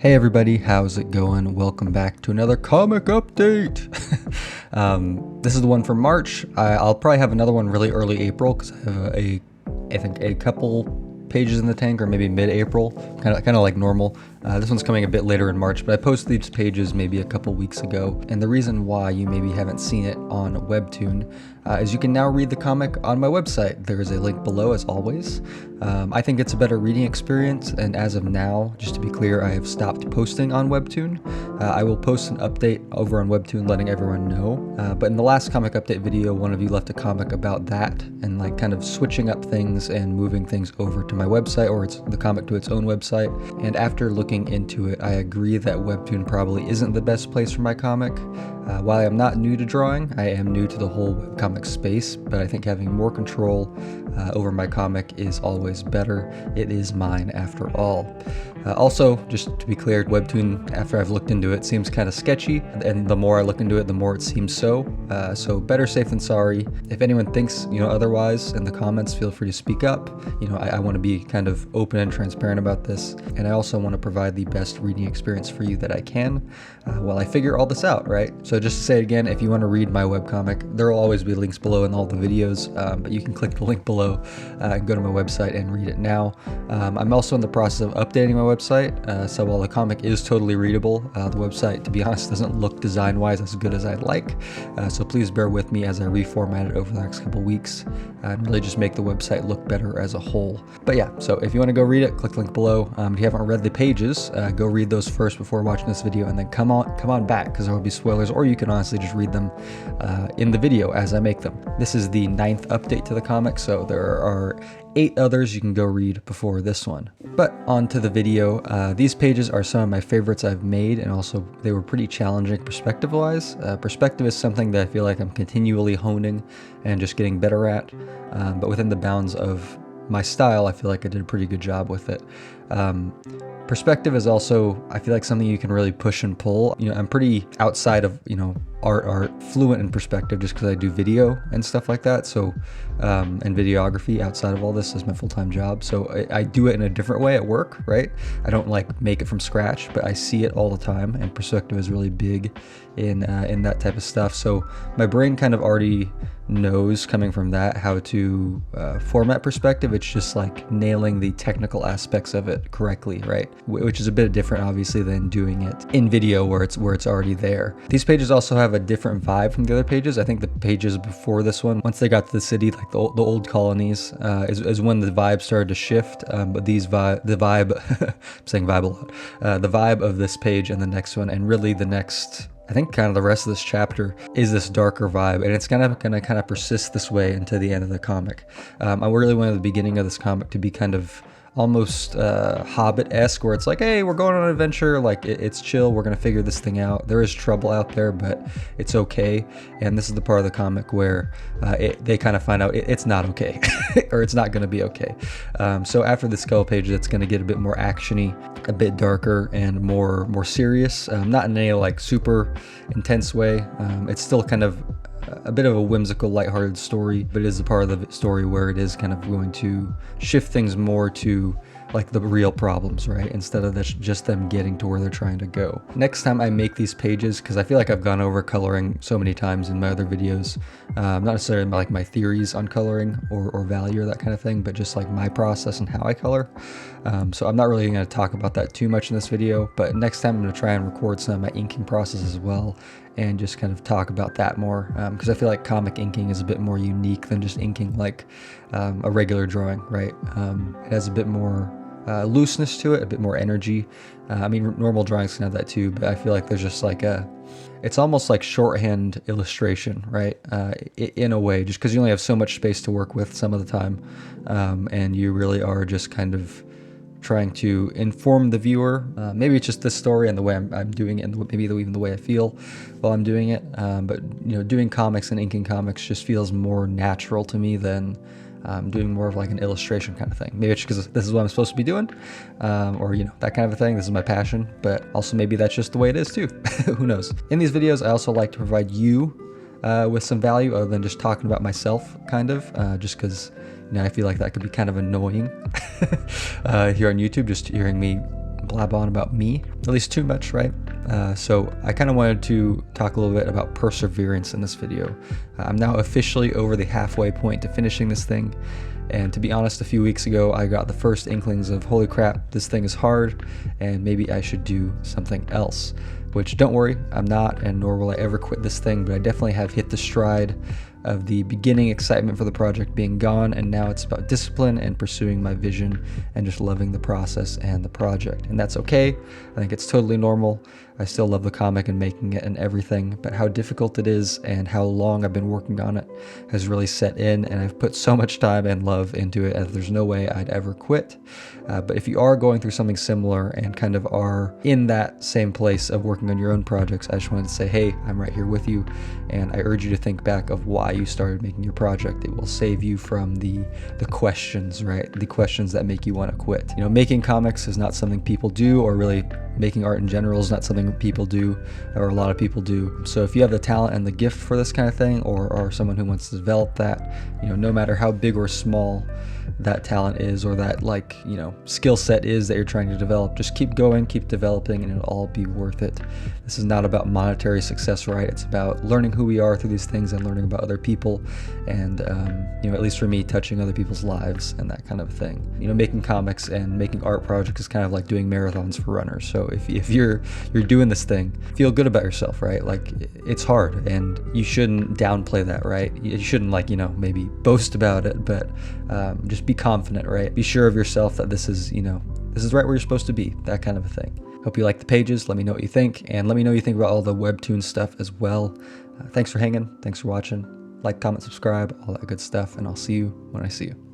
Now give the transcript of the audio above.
Hey everybody, how's it going? Welcome back to another comic update. This is the one for March. I'll probably have another one really early April because I have I think a couple pages in the tank, or maybe mid-April, kind of like normal. This one's coming a bit later in March, but I posted these pages maybe a couple weeks ago, and the reason why you maybe haven't seen it on Webtoon is you can now read the comic on my website. There is a link below, as always. I think it's a better reading experience, and as of now, just to be clear, I have stopped posting on Webtoon. I will post an update over on Webtoon letting everyone know, but in the last comic update video, one of you left a comic about that, and like kind of switching up things and moving things over to my website, or the comic to its own website, and after looking into it, I agree that Webtoon probably isn't the best place for my comic. While I'm not new to drawing, I am new to the whole webcomic space, but I think having more control over my comic is always better. It is mine after all. Also, just to be clear, Webtoon, after I've looked into it, seems kind of sketchy, and the more I look into it, the more it seems so. So better safe than sorry. If anyone thinks, otherwise in the comments, feel free to speak up. I want to be kind of open and transparent about this, and I also want to provide the best reading experience for you that I can while I figure all this out, right? So just to say it again, if you want to read my webcomic, there will always be links below in all the videos, but you can click the link below and go to my website and read it now. I'm also in the process of updating my website, so while the comic is totally readable, the website, to be honest, doesn't look design-wise as good as I'd like, so please bear with me as I reformat it over the next couple weeks and really just make the website look better as a whole. But yeah, so if you want to go read it, click the link below. If you haven't read the pages, go read those first before watching this video, and then come on back, because there will be spoilers, or you can honestly just read them in the video as I make them. This is the 9th update to the comic, so there are 8 others you can go read before this one. But on to the video. These pages are some of my favorites I've made, and also they were pretty challenging perspective-wise. Perspective is something that I feel like I'm continually honing and just getting better at, but within the bounds of my style, I feel like I did a pretty good job with it. Perspective is also, I feel like, something you can really push and pull. I'm pretty outside of, art fluent in perspective just because I do video and stuff like that. So, and videography outside of all this is my full-time job. So I do it in a different way at work, right? I don't like make it from scratch, but I see it all the time, and perspective is really big in that type of stuff. So my brain kind of already knows, coming from that, how to format perspective. It's just like nailing the technical aspects of it correctly, right? Which is a bit different, obviously, than doing it in video where it's already there. These pages also have a different vibe from the other pages. I think the pages before this one, once they got to the city, like the old colonies, is when the vibe started to shift. But the vibe, I'm saying vibe a lot. The vibe of this page and the next one, and really the next, I think kind of the rest of this chapter, is this darker vibe, and it's gonna kind of persist this way until the end of the comic. I really wanted the beginning of this comic to be kind of almost Hobbit-esque, where it's like, hey, we're going on an adventure, like it's chill, we're gonna figure this thing out. There is trouble out there, but it's okay. And this is the part of the comic where they kind of find out it's not okay, or it's not gonna be okay. So after this couple pages, it's gonna get a bit more actiony, a bit darker, and more serious. Not in any like super intense way. It's still kind of a bit of a whimsical, lighthearted story, but it is a part of the story where it is kind of going to shift things more to like the real problems, right? Instead of just them getting to where they're trying to go. Next time I make these pages, because I feel like I've gone over coloring so many times in my other videos, not necessarily like my theories on coloring or value or that kind of thing, but just like my process and how I color. So I'm not really going to talk about that too much in this video, but next time I'm going to try and record some of my inking process as well, and just kind of talk about that more, because I feel like comic inking is a bit more unique than just inking like a regular drawing, right? It has a bit more looseness to it, a bit more energy. I mean, normal drawings can have that too, but I feel like there's just like it's almost like shorthand illustration, right? In a way, just because you only have so much space to work with some of the time, and you really are just kind of trying to inform the viewer. Maybe it's just this story and the way I'm doing it, and maybe even the way I feel while I'm doing it. But doing comics and inking comics just feels more natural to me than doing more of like an illustration kind of thing. Maybe it's because this is what I'm supposed to be doing, or that kind of a thing. This is my passion, but also maybe that's just the way it is too. Who knows? In these videos, I also like to provide you with some value other than just talking about myself, kind of, just because I feel like that could be kind of annoying here on YouTube, just hearing me blab on about me, at least too much, right? So I kind of wanted to talk a little bit about perseverance in this video. I'm now officially over the halfway point to finishing this thing. And to be honest, a few weeks ago, I got the first inklings of, holy crap, this thing is hard, and maybe I should do something else. Which, don't worry, I'm not, and nor will I ever quit this thing, but I definitely have hit the stride of the beginning excitement for the project being gone, and now it's about discipline and pursuing my vision and just loving the process and the project. And that's okay. I think it's totally normal. I still love the comic and making it and everything, but how difficult it is and how long I've been working on it has really set in, and I've put so much time and love into it as there's no way I'd ever quit. But if you are going through something similar and kind of are in that same place of working on your own projects, I just wanted to say, hey, I'm right here with you, and I urge you to think back of why you started making your project. It will save you from the questions, right? The questions that make you want to quit. You know, making comics is not something people do, or really making art in general is not something people do, or a lot of people do. So if you have the talent and the gift for this kind of thing, or are someone who wants to develop that, you know, no matter how big or small that talent is, or that, like, you know, skill set is that you're trying to develop, just keep going, keep developing, and it'll all be worth it. This is not about monetary success, right? It's about learning who we are through these things and learning about other people, and you know, at least for me, touching other people's lives and that kind of thing. You know, making comics and making art projects is kind of like doing marathons for runners. So if you're doing this thing, feel good about yourself, right? Like, it's hard, and you shouldn't downplay that, right? You shouldn't, like, you know, maybe boast about it, but just be confident, right? Be sure of yourself that this is, you know, this is right where you're supposed to be, that kind of a thing. Hope you like the pages. Let me know what you think, and let me know what you think about all the Webtoon stuff as well. Thanks for hanging. Thanks for watching. Like, comment, subscribe, all that good stuff, and I'll see you when I see you.